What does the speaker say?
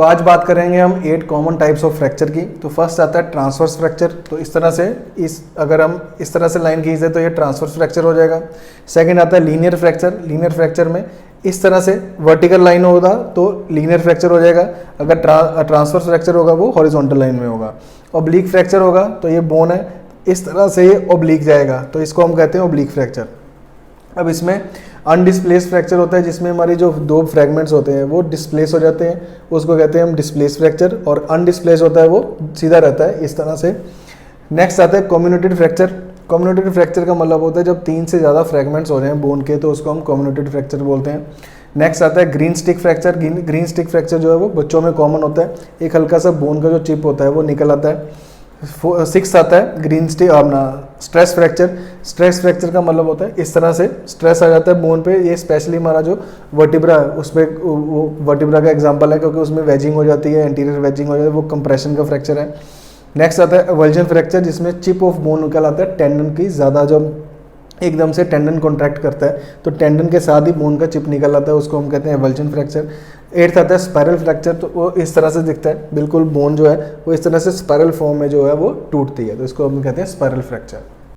तो आज बात करेंगे हम 8 कॉमन टाइप्स ऑफ फ्रैक्चर की। तो फर्स्ट आता है ट्रांसवर्स फ्रैक्चर। तो इस तरह से अगर हम इस तरह से लाइन खींच दें तो ये ट्रांसवर्स फ्रैक्चर हो जाएगा। सेकंड आता है लीनियर फ्रैक्चर। लीनियर फ्रैक्चर में इस तरह से वर्टिकल लाइन होगा तो लीनियर फ्रैक्चर हो जाएगा। अगर ट्रांसवर्स फ्रैक्चर होगा वो हॉरिजॉन्टल लाइन में होगा। ऑब्लिक फ्रैक्चर होगा तो ये बोन है, इस तरह से ये ऑब्लिक जाएगा तो इसको हम कहते हैं ऑब्लिक फ्रैक्चर। अब इसमें अनडिस्प्लेस फ्रैक्चर होता है जिसमें हमारी जो दो फ्रैगमेंट्स होते हैं वो डिस्प्लेस हो जाते हैं, उसको कहते हैं हम डिस्प्लेस फ्रैक्चर। और अनडिस्प्लेस होता है वो सीधा रहता है इस तरह से। नेक्स्ट आता है कम्युनिटेड फ्रैक्चर। कम्युनिटेड फ्रैक्चर का मतलब होता है जब 3 से ज़्यादा फ्रैगमेंट्स हो जाएं बोन के तो उसको हम कम्युनिटेड फ्रैक्चर बोलते हैं। नेक्स्ट आता है green stick fracture. Green stick fracture जो है वो बच्चों में कॉमन होता है, एक हल्का सा बोन का जो चिप होता है वो निकल आता है। 6 आता है ग्रीन स्टिक अपना स्ट्रेस फ्रैक्चर। स्ट्रेस फ्रैक्चर का मतलब होता है इस तरह से स्ट्रेस आ जाता है बोन पे। ये स्पेशली हमारा जो वर्टिब्रा है उस पर वो वर्टिब्रा का एग्जांपल है क्योंकि उसमें वेजिंग हो जाती है, एंटीरियर वेजिंग हो जाती है, वो कंप्रेशन का फ्रैक्चर है। नेक्स्ट आता है एवल्जन फ्रैक्चर जिसमें चिप ऑफ बोन निकल आता है टेंडन की ज़्यादा, जब एकदम से टेंडन कॉन्ट्रैक्ट करता है तो टेंडन के साथ ही बोन का चिप निकल आता है, उसको हम कहते हैं एवल्जन फ्रैक्चर। 8th आता है स्पायरल फ्रैक्चर। तो वो इस तरह से दिखता है, बिल्कुल बोन जो है वो इस तरह से स्पायरल फॉर्म में जो है वो टूटती है तो इसको हम कहते हैं स्पायरल फ्रैक्चर।